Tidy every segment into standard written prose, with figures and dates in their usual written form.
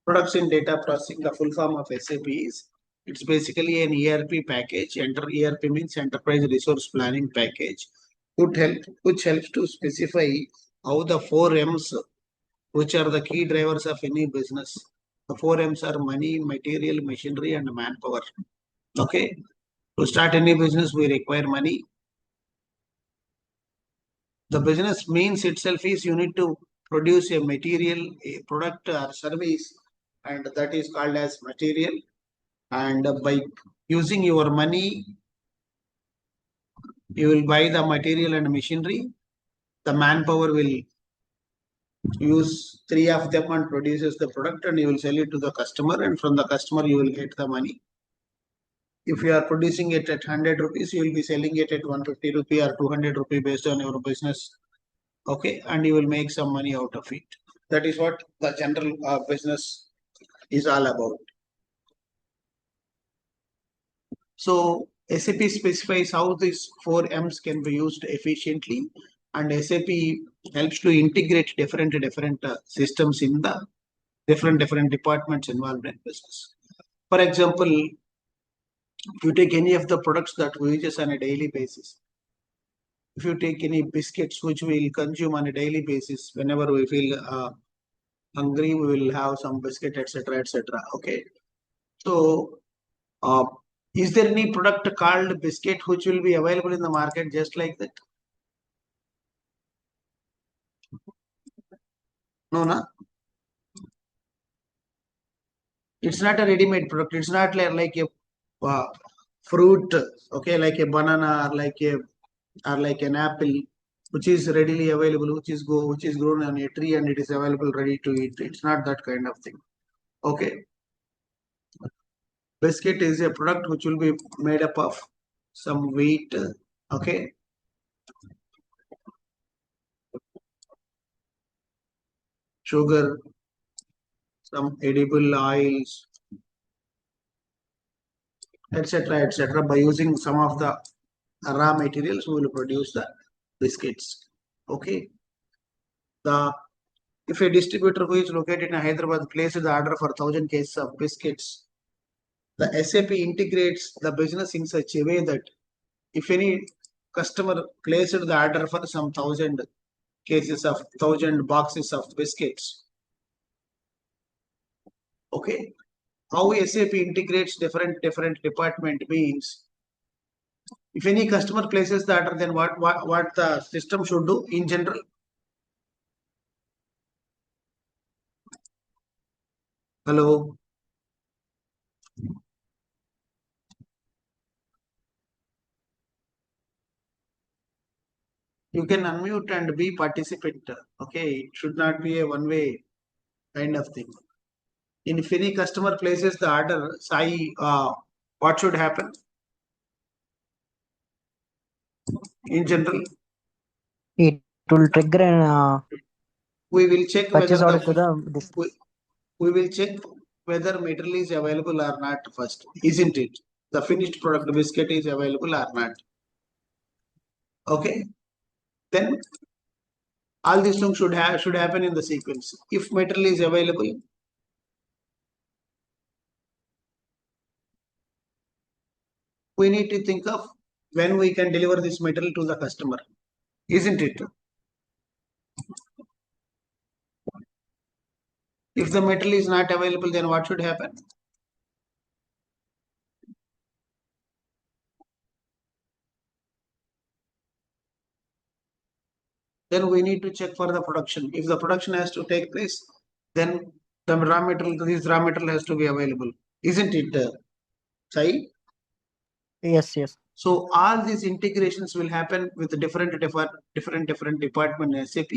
Products in data processing, the full form of SAP is, it's basically an ERP package. ERP means Enterprise Resource Planning Package, which helps to specify how the 4Ms, which are the key drivers of any business. The 4Ms are money, material, machinery, and manpower. Okay. To start any business, we require money. The business means itself is you need to produce a material, a product or service, and that is called as material. And by using your money, you will buy the material and machinery. The manpower will use 3 of them and produces the product, and you will sell it to the customer, and from the customer you will get the money. If you are producing it at 100 rupees, you will be selling it at 150 rupee or 200 rupee based on your business. Okay, and you will make some money out of it. That is what the general business is all about. So SAP specifies how these 4Ms can be used efficiently, and SAP helps to integrate different systems in the different departments involved in business. For example, if you take any of the products that we use on a daily basis, if you take any biscuits which we will consume on a daily basis, whenever we feel hungry, we will have some biscuit, etc., etc. Okay, so is there any product called biscuit which will be available in the market just like that? No, no. It's not a ready-made product. It's not like a fruit, okay, like a banana or like an apple, which is readily available, which is grown on a tree and it is available ready to eat. It's not that kind of thing. Okay. Biscuit is a product which will be made up of some wheat. Okay. Sugar, some edible oils, etc., etc. By using some of the raw materials, we will produce the biscuits. Okay. If a distributor who is located in Hyderabad places the order for 1,000 cases of biscuits, the SAP integrates the business in such a way that if any customer placed the order for some 1,000 cases of 1,000 boxes of biscuits, okay, how SAP integrates different department means, if any customer places the order, then what the system should do in general? Hello. You can unmute and be participant. Okay, it should not be a one-way kind of thing. And if any customer places the order, Sai, what should happen? In general, it will trigger an we will check whether purchase order to the we will check whether material is available or not first, isn't it? The finished product biscuit is available or not. Okay, then all these things should happen in the sequence. If material is available, we need to think of when we can deliver this material to the customer, isn't it? If the material is not available, then what should happen? Then we need to check for the production. If the production has to take place, then the this raw material has to be available, isn't it, Sai? Yes, yes. So all these integrations will happen with different department in SAP,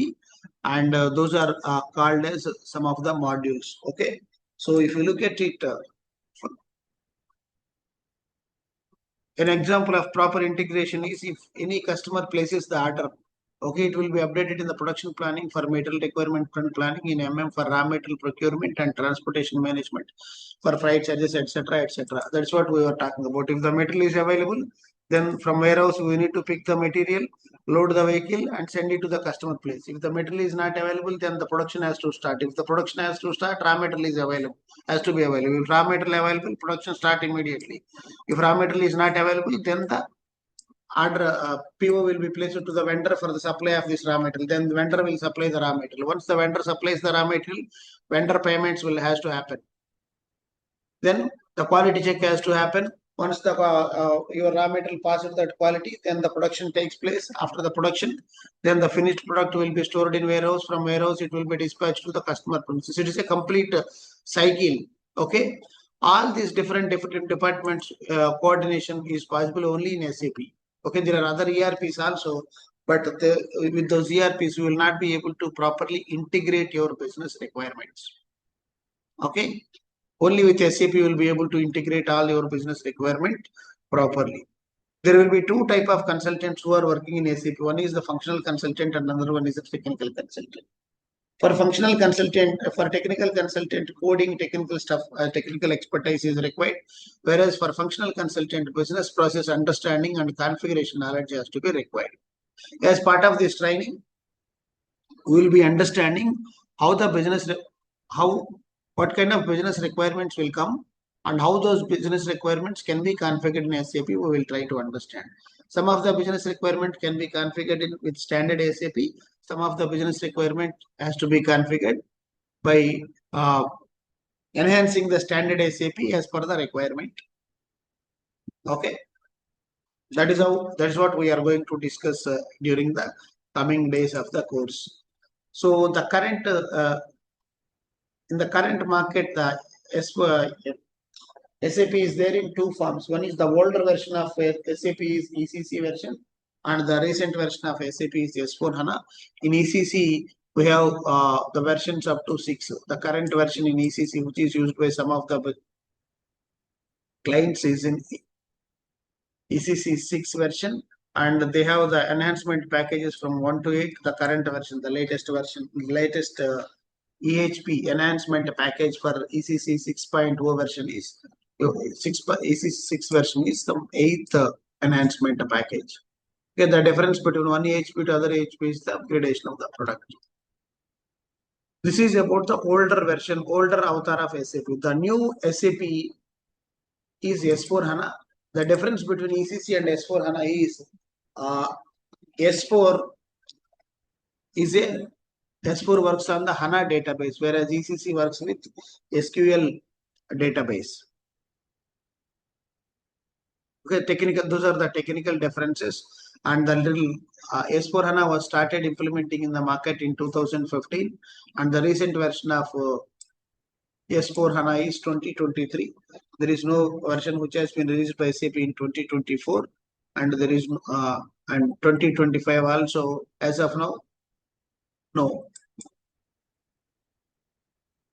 and those are called as some of the modules. Okay, so if you look at it, an example of proper integration is if any customer places the order. Okay, it will be updated in the production planning for material requirement planning, in MM for raw material procurement and transportation management for freight charges, etc., etc. That's what we were talking about. If the material is available, Then from warehouse, we need to pick the material, load the vehicle and send it to the customer place. If the material is not available, then the production has to start. If the production has to start, raw material is available, has to be available. If raw material available, production start immediately. If raw material is not available, then the order PO will be placed to the vendor for the supply of this raw material. Then the vendor will supply the raw material. Once the vendor supplies the raw material, vendor payments will has to happen. Then the quality check has to happen. Once the your raw material passes that quality, then the production takes place. After the production, then the finished product will be stored in warehouse. From warehouse, it will be dispatched to the customer premises. It is a complete cycle. Okay, all these different departments coordination is possible only in SAP. Okay, there are other ERPs also, but with those ERPs, you will not be able to properly integrate your business requirements. Okay. Only with SAP you will be able to integrate all your business requirement properly. There will be two type of consultants who are working in SAP. One is the functional consultant and another one is the technical consultant. For functional consultant, for technical consultant, coding, technical stuff, technical expertise is required. Whereas for functional consultant, business process understanding and configuration knowledge has to be required. As part of this training, we will be understanding how the business, how what kind of business requirements will come and how those business requirements can be configured in SAP. We will try to understand. Some of the business requirement can be configured with standard SAP. Some of the business requirement has to be configured by enhancing the standard SAP as per the requirement. Okay, that is what we are going to discuss during the coming days of the course. So the current in the current market, the SAP is there in two forms. One is the older version of SAP is ECC version, and the recent version of SAP is S4HANA. In ECC, we have the versions up to 6. The current version in ECC, which is used by some of the clients, is in ECC 6 version, and they have the enhancement packages from 1 to 8. The current version, the latest version, latest EHP enhancement package for ECC 6.0 version is ECC 6 version is the 8th enhancement package. Okay, the difference between one EHP to other EHP is the upgradation of the product. This is about the older version, older avatar of SAP. The new SAP is S4HANA. The difference between ECC and S4HANA is S4 is a S4 works on the HANA database, whereas ECC works with SQL database. Okay, technical. Those are the technical differences. And the little S4HANA was started implementing in the market in 2015, and the recent version of S4HANA is 2023. There is no version which has been released by SAP in 2024, and there is and 2025 also as of now. No.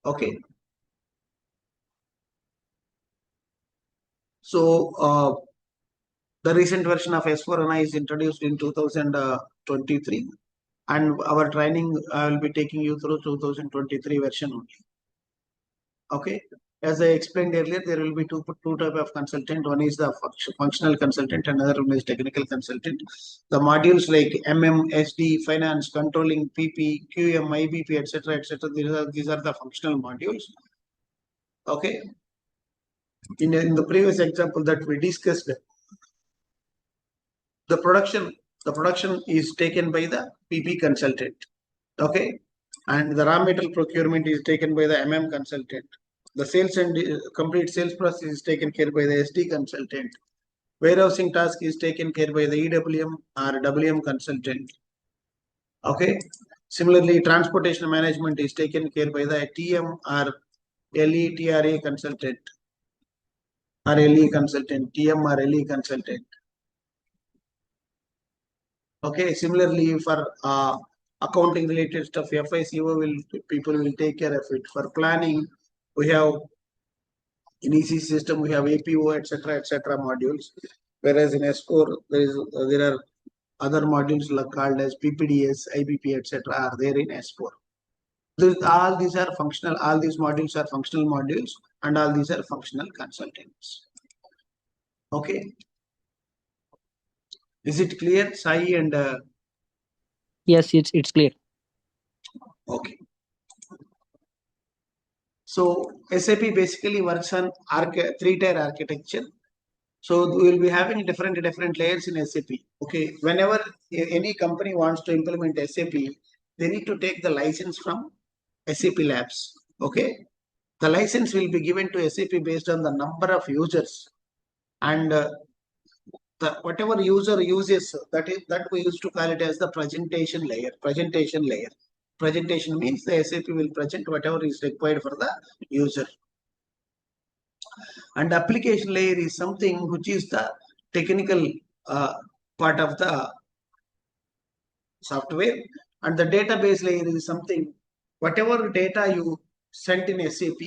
Okay. So the recent version of S4HANA is introduced in 2023, and our training I will be taking you through 2023 version only. Okay. As I explained earlier, there will be two type of consultant. One is the functional consultant, and another one is technical consultant. The modules like MM, SD, finance, controlling, PP, QM, IBP, etc., etc. These are the functional modules. Okay. In the previous example that we discussed, the production is taken by the PP consultant. Okay, and the raw material procurement is taken by the MM consultant. The sales and complete sales process is taken care by the SD consultant. Warehousing task is taken care by the EWM or WM consultant. Okay, similarly, transportation management is taken care by the TM or LETRA consultant or LE consultant, TM or LE consultant. Okay, similarly for accounting related stuff, FICO people will take care of it. For planning, we have in EC system we have APO, etc., modules. Whereas in S4 there are other modules called as PPDS, IBP, etc. are there in S4. All these are functional. All these modules are functional modules, and all these are functional consultants. Okay. Is it clear, Sai and Yes, it's clear. okay. So SAP basically works on three-tier architecture. So we will be having different layers in SAP. Okay, whenever any company wants to implement SAP, they need to take the license from SAP Labs. Okay, the license will be given to SAP based on the number of users, and the whatever user uses, that we used to call it as the presentation layer. Presentation means the SAP will present whatever is required for the user, and application layer is something which is the technical uh, part of the software, and the database layer is something, whatever data you sent in SAP,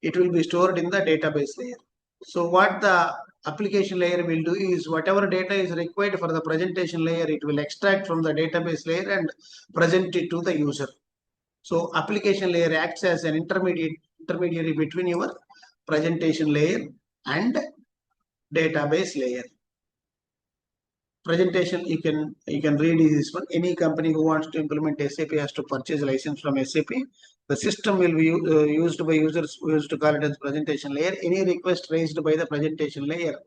it will be stored in the database layer. So what the application layer will do is, whatever data is required for the presentation layer, it will extract from the database layer and present it to the user. So application layer acts as an intermediary between your presentation layer and database layer. Presentation, you can read this one. Any company who wants to implement SAP has to purchase a license from SAP. The system will be used by users who used to call it as presentation layer. Any request raised by the presentation layer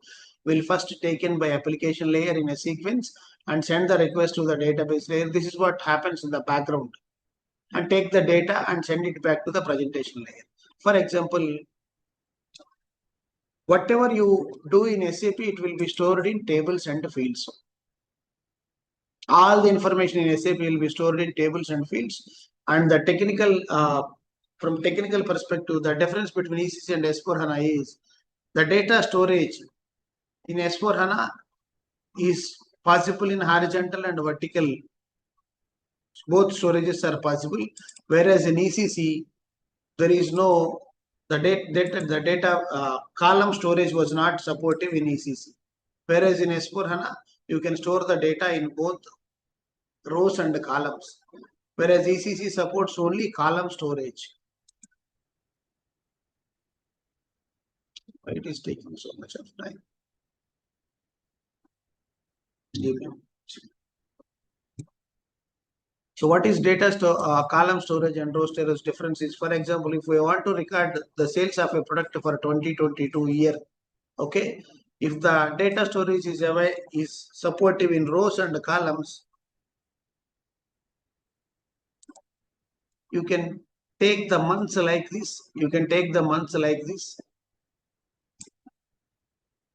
will first taken by application layer in a sequence and send the request to the database layer. This is what happens in the background, and take the data and send it back to the presentation layer. For example, whatever you do in SAP, it will be stored in tables and fields. All the information in SAP will be stored in tables and fields. And the technical, from technical perspective, the difference between ECC and S4HANA is the data storage in S4HANA is possible in horizontal and vertical. Both storages are possible, whereas in ECC, there is no, the data column storage was not supportive in ECC. Whereas in S4HANA, you can store the data in both rows and columns, whereas ECC supports only column storage. Why it is taking so much of time? So what is column storage and row storage difference is, for example, if we want to record the sales of a product for 2022 year, okay, if the data storage is supportive in rows and columns, you can take the months like this,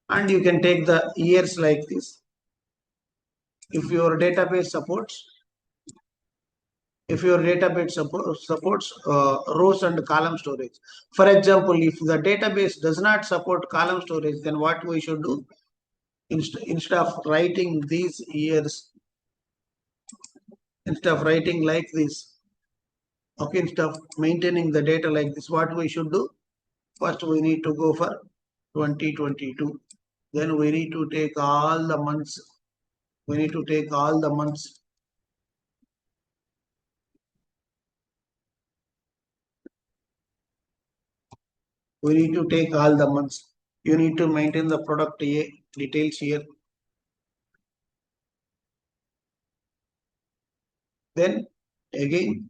and you can take the years like this. If your database supports rows and column storage. For example, if the database does not support column storage, then what we should do, instead of writing these years, instead of writing like this, okay, instead of maintaining the data like this, what we should do, first we need to go for 2022. Then we need to take all the months. We need to take all the months. We need to take all the months. You need to maintain the product details here. Then again,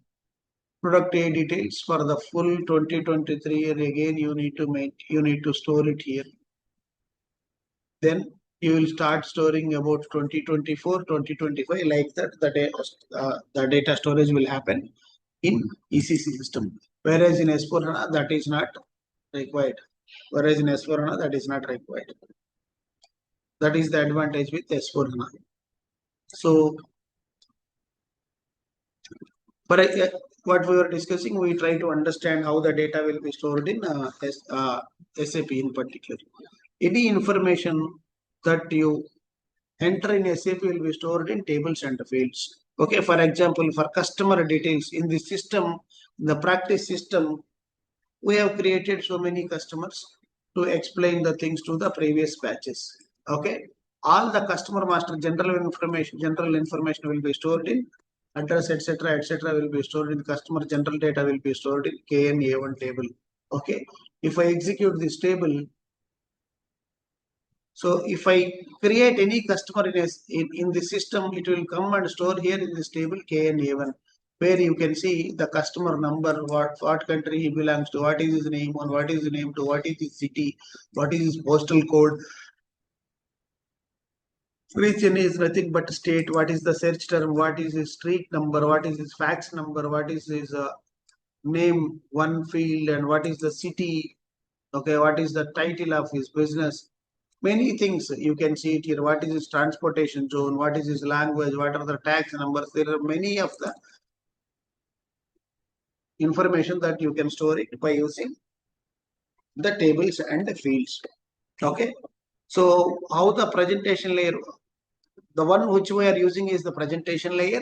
product A details for the full 2023 year. Again, you need to store it here. Then you will start storing about 2024, 2025, like that. The data storage will happen in ECC system. Whereas in S4HANA, that is not required. That is not required. That is the advantage with S4HANA. So for what we were discussing, we try to understand how the data will be stored in SAP in particular. Any information that you enter in SAP will be stored in tables and fields. Okay, for example, for customer details in the system, the practice system, we have created so many customers to explain the things to the previous batches. Okay, all the customer master general information will be stored in address, etc., will be stored in customer general data, will be stored in KNA1 table. Okay, if I execute this table, So if I create any customer in the system, it will come and store here in this table KNA1, where you can see the customer number, what country he belongs to, what is his name, and what is his name to, what is his city, what is his postal code. Region is nothing but state, what is the search term, what is his street number, what is his fax number, what is his name, one field, and what is the city, okay, what is the title of his business. Many things you can see it here. What is his transportation zone? What is his language? What are the tax numbers? There are many of the information that you can store it by using the tables and the fields. Okay. So how the presentation layer, the one which we are using is the presentation layer,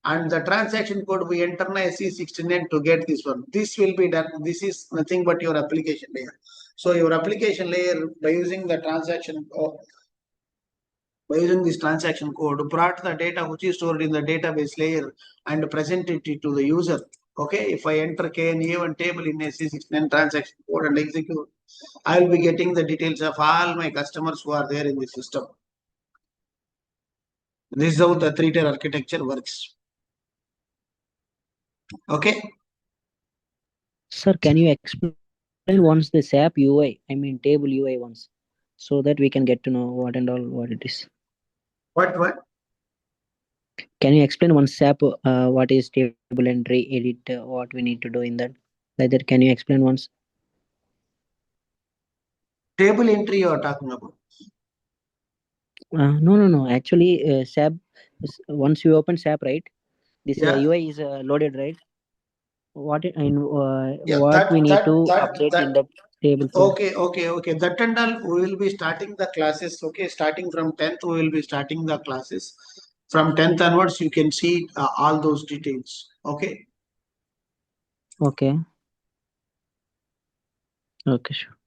and the transaction code we enter in SE69 to get this one. This will be done. This is nothing but your application layer. So your application layer, by using the transaction, by using this transaction code, brought the data which is stored in the database layer and presented it to the user. Okay, if I enter KNA1 table in SC69 transaction code and execute, I will be getting the details of all my customers who are there in the system. This is how the three-tier architecture works. Okay. Sir, can you explain once the SAP UI, I mean table UI once, so that we can get to know what and all what it is? What? Can you explain once SAP what is table entry, edit, what we need to do in that? Like that, can you explain once? Table entry you are talking about? No. Actually, SAP, once you open SAP, right? This Yeah. UI is loaded, right? What Yeah. what we need to update That. in that table field? Okay. That and all, we will be starting the classes. Okay, starting from 10th, we will be starting the classes. From 10th onwards, you can see all those details. Okay. Okay. Okay, sure.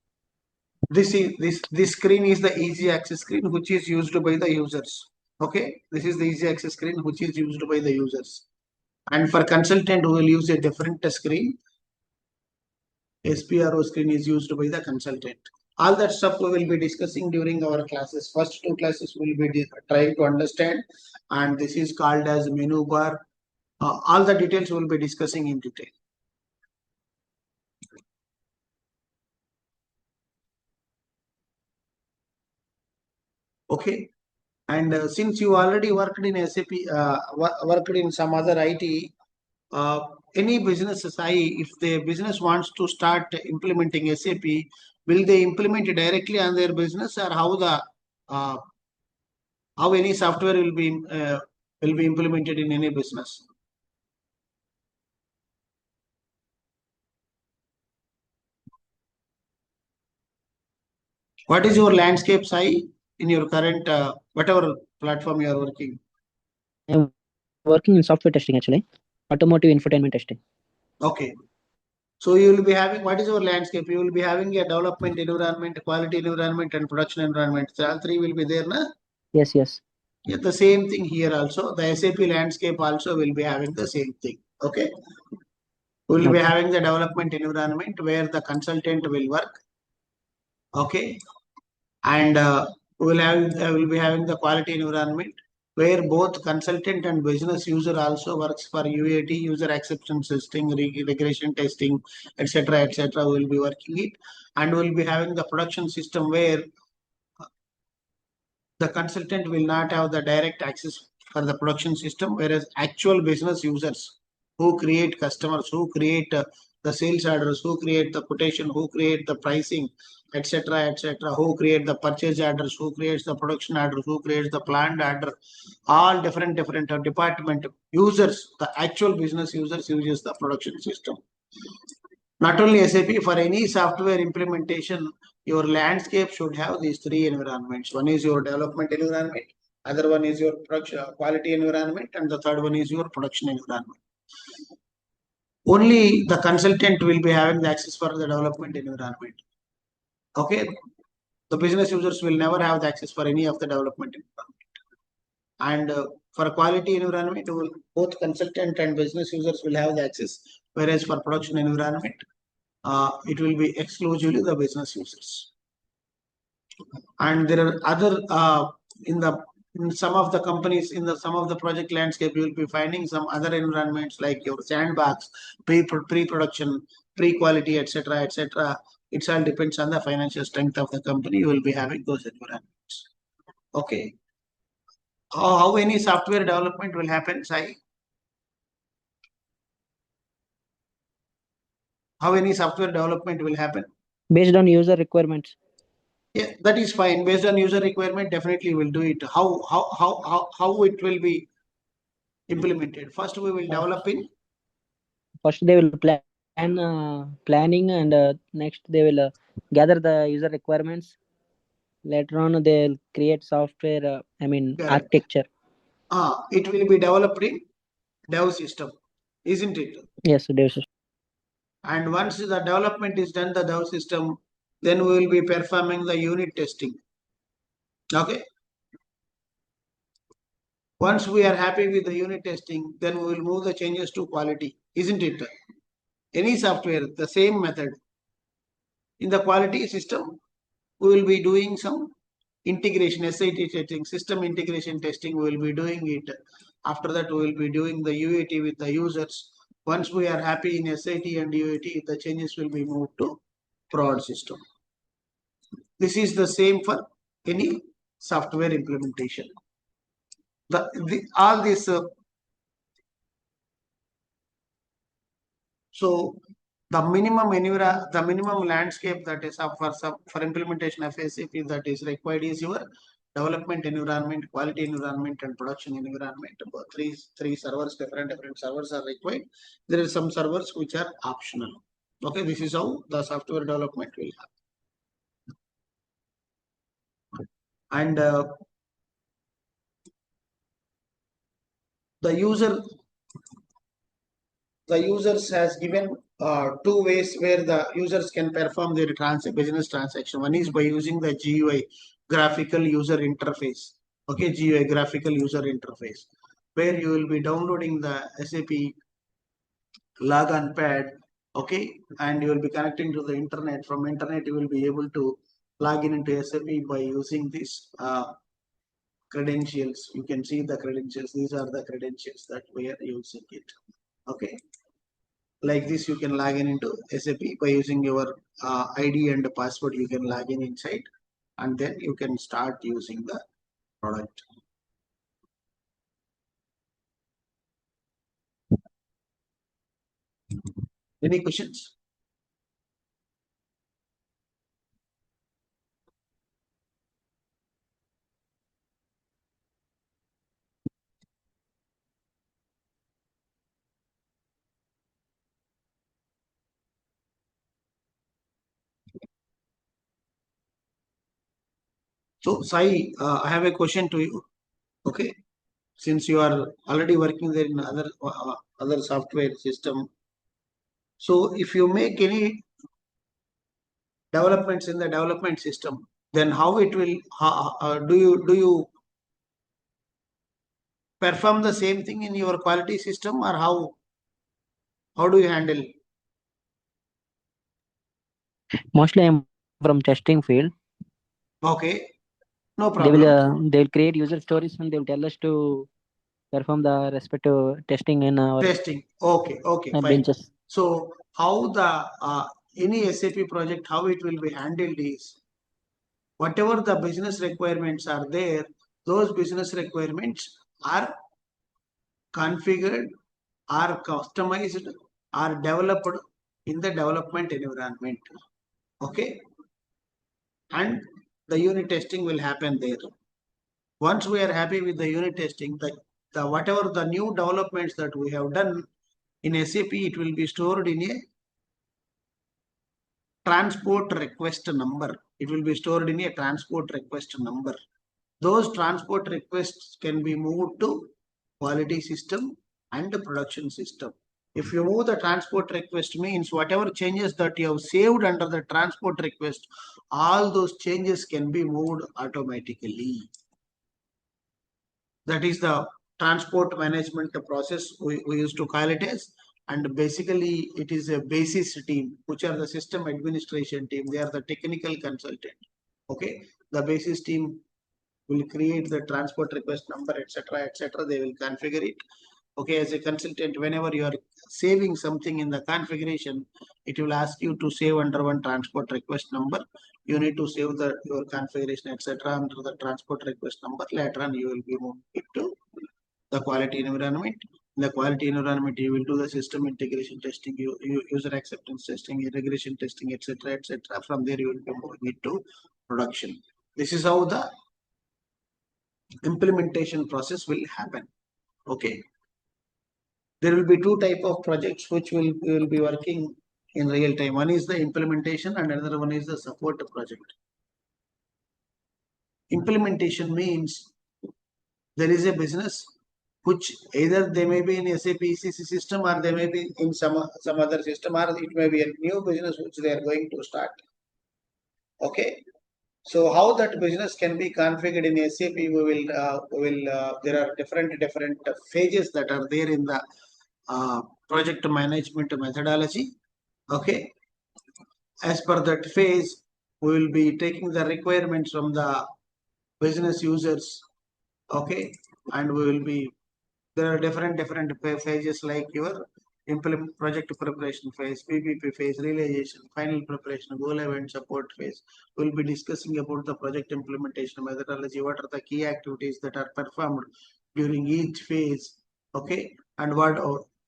This screen is the easy access screen which is used by the users. Okay, this is the easy access screen which is used by the users. And for consultant, we will use a different screen. SPRO screen is used by the consultant. All that stuff we will be discussing during our classes. First two classes we will be trying to understand, and this is called as menu bar. All the details we will be discussing in detail. Okay, and since you already worked in SAP, worked in some other IT, any businesses, if the business wants to start implementing SAP, will they implement it directly on their business, or uh, how any software will be implemented in any business? What is your landscape, Sai, in your current whatever platform you are working? I'm working in software testing actually, automotive infotainment testing. Okay. So you will be having, what is your landscape? You will be having a development environment, quality environment, and production environment. So all three will be there, na? Yes. Yeah, the same thing here also. The SAP landscape also will be having the same thing. Okay. We will be Okay. having the development environment where the consultant will work. Okay. And will be having the quality environment where both consultant and business user also works for UAT, user acceptance testing, regression testing, etc. We will be working it, and we will be having the production system where the consultant will not have the direct access for the production system, whereas actual business users who create customers, who create the sales orders, who create the quotation, who create the pricing, etc., who create the purchase orders, who creates the production orders, who creates the planned order, all different department users, the actual business users uses the production system. Not only SAP, for any software implementation, your landscape should have these three environments. One is your development environment, other one is your production quality environment, and the third one is your production environment. Only the consultant will be having the access for the development environment. Okay, the business users will never have the access for any of the development environment. And for quality environment, both consultant and business users will have the access, whereas for production environment, it will be exclusively the business users. And there are other in some of the companies in the some of the project landscape, you will be finding some other environments like your sandbox, pre-production, pre-quality, etc., etc. It all depends on the financial strength of the company. You will be having those environments. Okay. How any software development will happen, Sai? How any software development will happen? Based on user requirements. Yeah, that is fine. Based on user requirement, definitely we'll do it. How it will be implemented? First, we will develop in First they will planning, and next they will gather the user requirements. Later on they'll create software, correct. architecture. It will be developed in dev system, isn't it? Yes, there's And once the development is done, the dev system, then we will be performing the unit testing. Okay. Once we are happy with the unit testing, then we will move the changes to quality, isn't it? Any software, the same method. In the quality system, we will be doing some integration, SIT testing, system integration testing, we will be doing it. After that, we will be doing the UAT with the users. Once we are happy in SIT and UAT, the changes will be moved to prod system. This is the same for any software implementation. All this so the minimum landscape that is for implementation of SAP that is required is your development environment, quality environment, and production environment. About three servers, different servers are required. There are some servers which are optional. Okay, this is how the software development will happen. And the users has given two ways where the users can perform their business transaction. One is by using the GUI, graphical user interface. Okay, GUI, graphical user interface, where you will be downloading the SAP logon pad. Okay, and you will be connecting to the internet. From internet, you will be able to log in into SAP by using this credentials. You can see the credentials. These are the credentials that we are using it. Okay. Like this, you can log in into SAP by using your ID and password. You can log in inside, and then you can start using the product. Any questions? So, Sai, I have a question to you. Okay, since you are already working there in other software system, so if you make any developments in the development system, then how it will? Do you perform the same thing in your quality system, or how do you handle? mostly I'm from testing field. Okay, no problem. They will create user stories and they will tell us to perform the respective testing in our Testing. Okay, okay, fine. benches. So how the any SAP project, how it will be handled is whatever the business requirements are there, those business requirements are configured, are customized, are developed in the development environment. Okay, and the unit testing will happen there. Once we are happy with the unit testing, the whatever the new developments that we have done in SAP, it will be stored in a transport request number. It will be stored in a transport request number. Those transport requests can be moved to quality system and the production system. If you move the transport request means whatever changes that you have saved under the transport request, all those changes can be moved automatically. That is the transport management process we used to call it as. And basically it is a basis team, which are the system administration team. They are the technical consultant. Okay, the basis team will create the transport request number, etc., etc. They will configure it. Okay, as a consultant, whenever you are saving something in the configuration, it will ask you to save under one transport request number. You need to save your configuration, etc., under the transport request number. Later on, you will be moving it to the quality environment. In the quality environment, you will do the system integration testing, user acceptance testing, integration testing, etc., etc. From there, you will be moving it to production. This is how the implementation process will happen. Okay, there will be two type of projects which will be working in real time. One is the implementation and another one is the support project. Implementation means there is a business which either they may be in SAP ECC system or they may be in some other system, or it may be a new business which they are going to start. Okay, so how that business can be configured in SAP, there are different phases that are there in the project management methodology. Okay, as per that phase, we will be taking the requirements from the business users. Okay, and we will be, there are different phases like your implement project preparation phase, PPP phase, realization, final preparation, go live and support phase. We'll be discussing about the project implementation methodology. What are the key activities that are performed during each phase? Okay, and what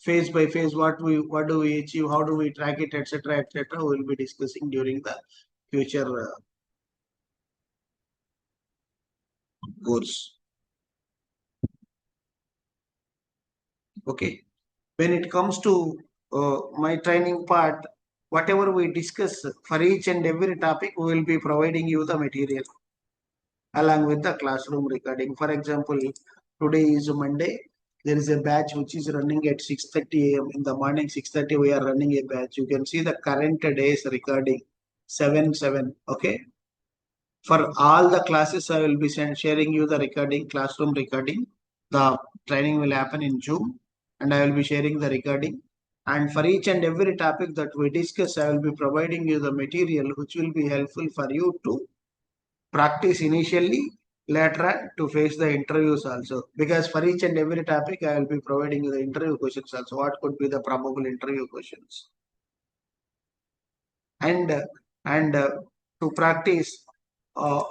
phase by phase, what do we achieve, how do we track it, etc., etc. We'll be discussing during the future course. Okay, when it comes to my training part, whatever we discuss for each and every topic, we will be providing you the material along with the classroom recording. For example, today is Monday. There is a batch which is running at 6:30 a.m. in the morning. 6:30 we are running a batch. You can see the current day's recording 7/7. Okay. For all the classes, I will be sharing you the recording, classroom recording. The training will happen in Zoom, and I will be sharing the recording. And for each and every topic that we discuss, I will be providing you the material which will be helpful for you to practice initially, later on to face the interviews also. Because for each and every topic, I will be providing you the interview questions also. What could be the probable interview questions? And to practice. Uh,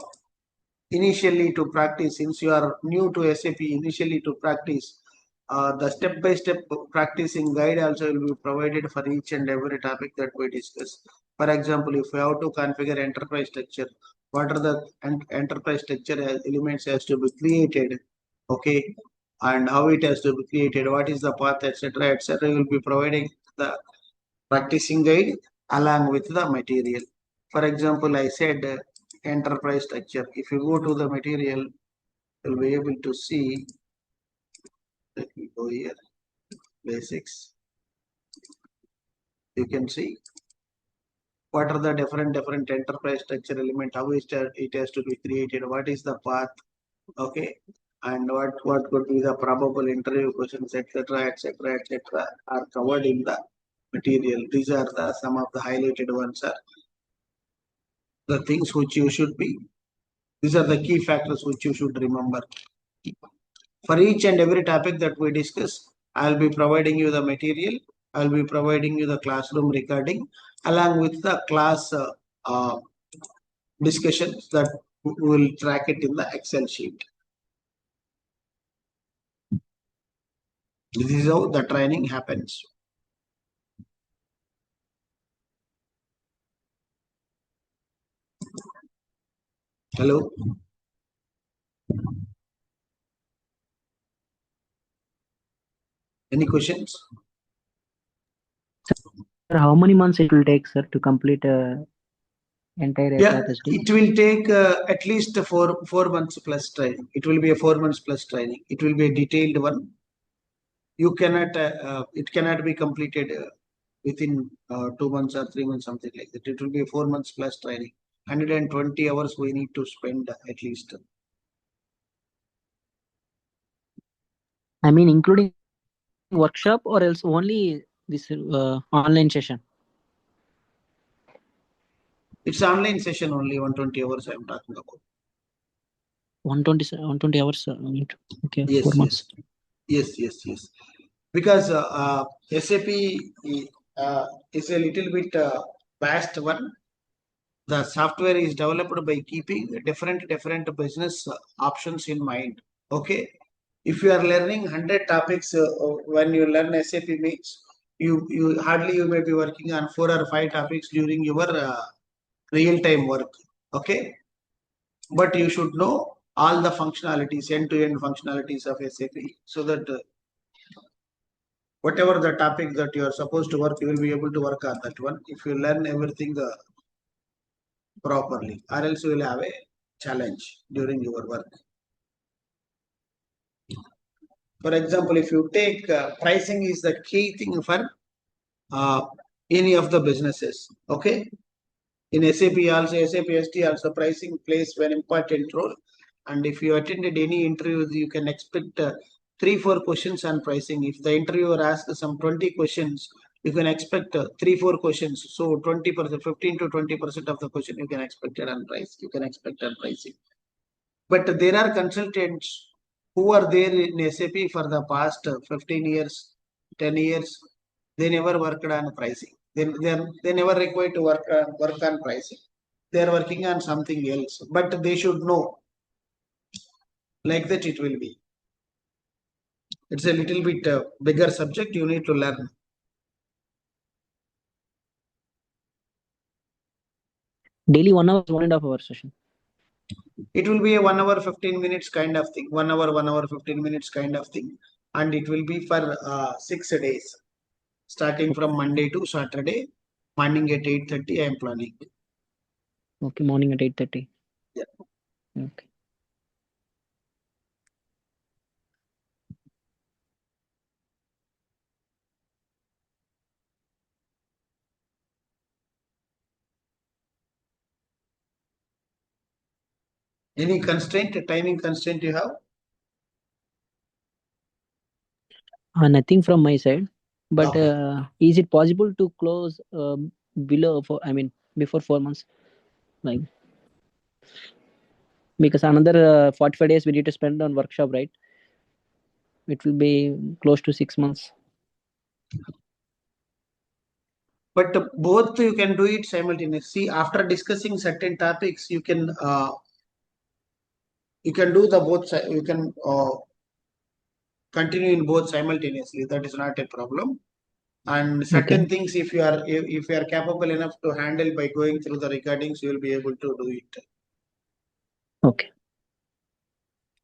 Initially to practice, since you are new to SAP, initially to practice, the step-by-step practicing guide also will be provided for each and every topic that we discuss. For example, if we have to configure enterprise structure, what are the enterprise structure elements has to be created, okay, and how it has to be created, what is the path, etc., etc. will be providing the practicing guide along with the material. For example, I said enterprise structure. If you go to the material, you'll be able to see. Let me go here. Basics. You can see what are the different enterprise structure element. How is that it has to be created? What is the path? Okay, and what could be the probable interview questions, etc., etc., etc. are covered in the material. These are the some of the highlighted ones. Are the things which you should be. These are the key factors which you should remember. For each and every topic that we discuss, I'll be providing you the material. I'll be providing you the classroom recording along with the class uh, discussions that we will track it in the Excel sheet. This is how the training happens. Hello. Any questions? Sir, how many months it will take, sir, to complete entire Yeah, SAP SD? it will take at least 4 months plus training. It will be a 4 months plus training. It will be a detailed one. You cannot. It cannot be completed within 2 months or 3 months, something like that. It will be 4 months plus training. 120 hours we need to spend at least. I mean, including workshop or else only this online session? It's online session only, 120 hours I'm talking about. 120 hours. Okay, Yes, 4 months. yes. Because SAP is a little bit vast one. The software is developed by keeping different business options in mind. Okay, if you are learning 100 topics when you learn SAP means you hardly you may be working on 4 or 5 topics during your real time work. Okay, but you should know all the functionalities, end-to-end functionalities of SAP, so that whatever the topic that you are supposed to work, you will be able to work on that one if you learn everything properly, or else you will have a challenge during your work. For example, if you take pricing is the key thing for uh, any of the businesses. Okay, in SAP also, SAP ST also, pricing plays an important role. And if you attended any interviews, you can expect 3-4 questions on pricing. If the interviewer asks some 20 questions, you can expect 3-4 questions. So 20%, 15 to 20% of the question you can expect it on price. You can expect on pricing. But there are consultants who are there in SAP for the past 15 years, 10 years. They never worked on pricing. They never required to work on pricing. They are working on something else. But they should know, like that it will be. It's a little bit bigger subject you need to learn. Daily 1 hour, 1.5 hour session. It will be a 1 hour 15 minutes kind of thing. 1 hour 15 minutes kind of thing. And it will be for 6 days, starting Okay. from Monday to Saturday, morning at 8:30. I am planning. Okay, morning at 8:30. Yeah. Okay. Any constraint, timing constraint you have? Nothing from my side. But Okay. is it possible to close below for? I mean, before 4 months, like, because another 45 days we need to spend on workshop, right? It will be close to 6 months. But both you can do it simultaneously. See, after discussing certain topics, you can do the both. You can continue in both simultaneously. That is not a problem. And Okay. certain things, if you are capable enough to handle by going through the recordings, you will be able to do it. Okay.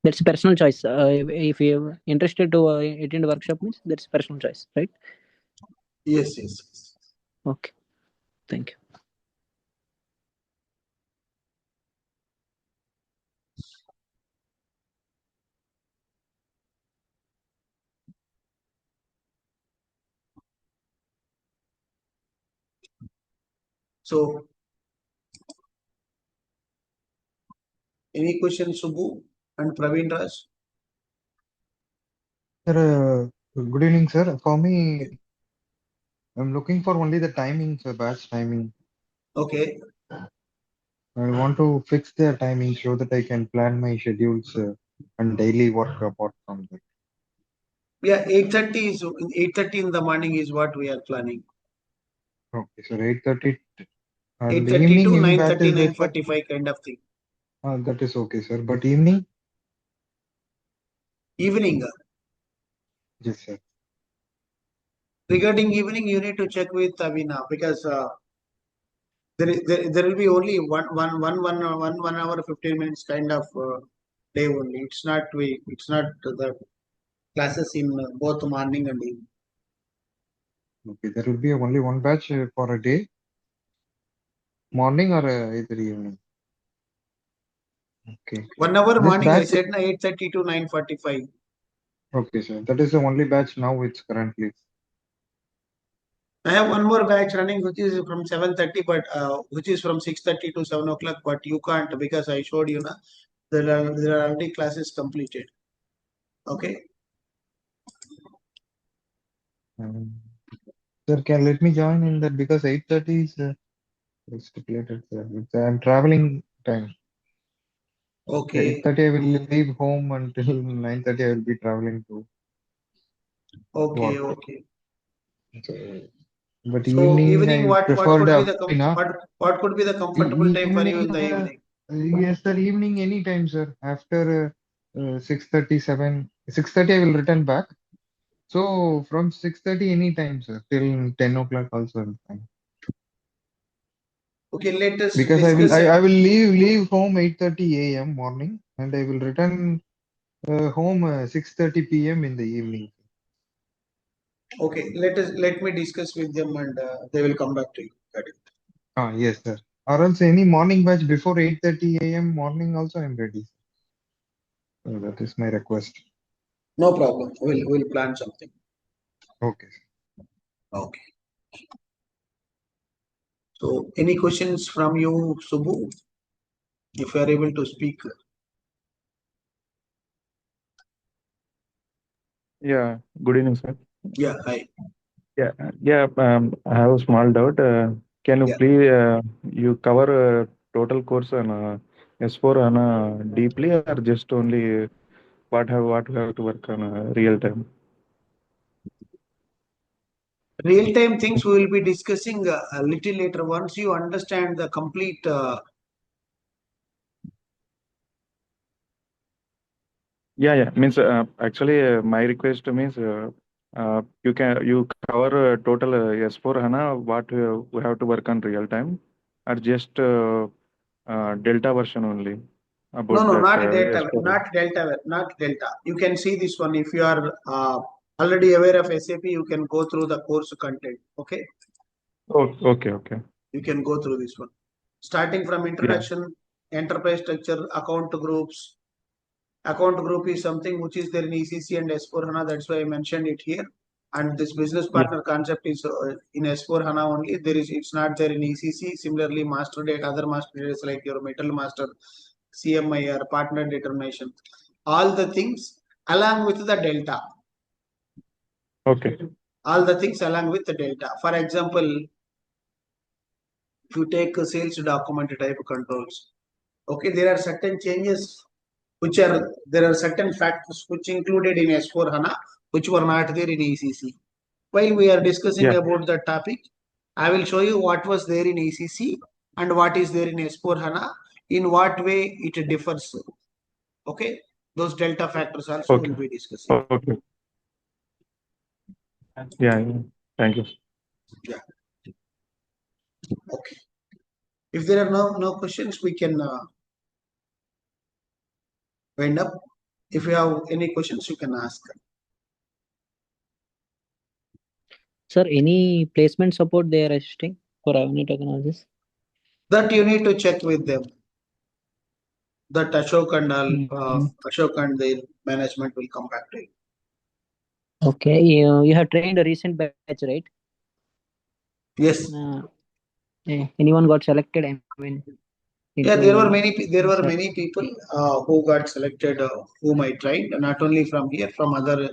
That's a personal choice. If you're interested to attend workshop, means that's personal choice, right? Yes. Okay. Thank you. So, any questions, Subbu and Praveen Raj? Sir, good evening, sir. For me, I'm looking for only the timing, sir, batch timing. Okay. I want to fix the timing so that I can plan my schedules and daily work apart from that. Yeah, 8:30 in the morning is what we are planning. Okay, sir, 8:30 and 8:30 evening to any 9:30, batches there, sir? 9:45 kind of thing. That is okay, sir. But evening? Evening. Yes, sir. Regarding evening, you need to check with Avina because there will be only one hour 15 minutes kind of day only. It's not the classes in both morning and evening. Okay, there will be only one batch for a day, morning or either evening. Okay. 1 hour This morning, I batch, said, na 8:30 to 9:45. okay, sir. That is the only batch now it's currently. I have one more batch running, which is from 7:30, but which is from 6:30 to 7 o'clock. But you can't because I showed you na there are already classes completed. Okay. Sir, can let me join in that because 8:30 is Stipulated, sir. I'm traveling time. Okay, 8:30 I will leave home until 9:30 I will be traveling to okay, work. okay. So, but So evening evening, I what prefer could be the the what could be the comfortable time for you evening. in the evening? Yes, sir. Evening anytime, sir. After 6:30, 6:30 I will return back. So from 6:30 anytime, sir, till 10 o'clock also I'm fine. Okay, let us Because discuss. I will leave home 8:30 a.m. morning and I will return home 6:30 p.m. in the evening. Okay, let me discuss with them and they will come back to you. Got it. Yes, sir. Or else any morning batch before 8:30 a.m. morning also I'm ready. So that is my request. No problem. We'll plan something. Okay. Okay. So any questions from you, Subbu? If you are able to speak. Yeah, good evening, sir. Yeah, hi. Yeah. I have a small doubt. Can you Yeah. please you cover total course on S4 HANA deeply or just only what we have to work on real time? Real time things we will be discussing a little later. Once you understand the complete Yeah. Means actually my request means you cover total S4 HANA what we have to work on real time or just Delta version only no, about no, that not data, S4. not delta. You can see this one if you are already aware of SAP. You can go through the course content. Okay, Oh, okay. you can go through this one, starting from Yeah. introduction, enterprise structure, account groups. Account group is something which is there in ECC and S4 HANA. That's why I mentioned it here. And this business Yeah. partner concept is in S4 HANA only. It's not there in ECC. Similarly, master data, other master data like your metal master, CMI or partner determination. All the things along with the delta. Okay. All the things along with the delta. For example, if you take a sales document type controls, okay, there are certain changes there are certain factors which included in S4 HANA which were not there in ECC. While we are discussing Yeah. about the topic, I will show you what was there in ECC and what is there in S4 HANA, in what way it differs. Okay, those delta factors also Okay. will be discussing. Okay. Yeah. Thank you. Yeah. Okay. If there are no questions, we can wind up. If you have any questions, you can ask. Sir, any placement support they are assisting for Avani Technologies? That you need to check with them. That Ashok and all, Mm. Ashok and their management will come back to you. Okay, you have trained a recent batch, right? Yes. Anyone got selected? I mean, Yeah, into there were sir. many people who got selected, whom I tried, not only from here, from other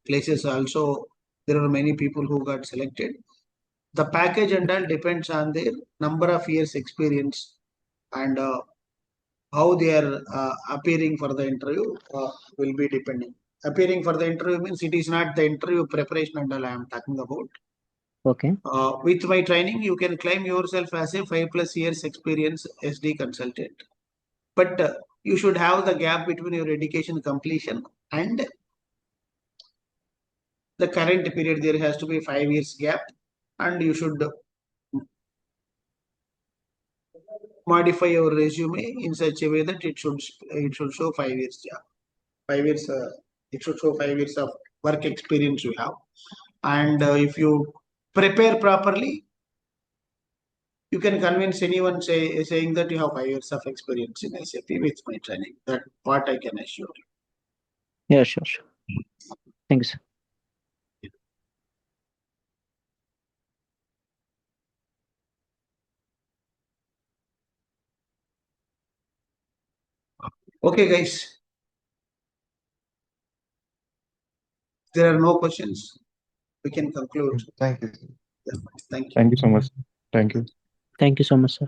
places also. There were many people who got selected. The package and all depends on their number of years experience and how they are appearing for the interview will be depending. Appearing for the interview means it is not the interview preparation and all I am talking about. Okay. With my training, you can claim yourself as a 5+ years experience SD consultant. But you should have the gap between your education completion and the current period. There has to be 5 years gap, and you should modify your resume in such a way that it should show 5 years gap. 5 years. It should show 5 years of work experience you have, and if you prepare properly, you can convince anyone saying that you have 5 years of experience in SAP with my training. That what I can assure you. Yeah, sure. Thanks. Okay, guys. There are no questions. We can conclude. Thank you. Yeah, thank you. Thank you so much. Thank you. Thank you so much, sir.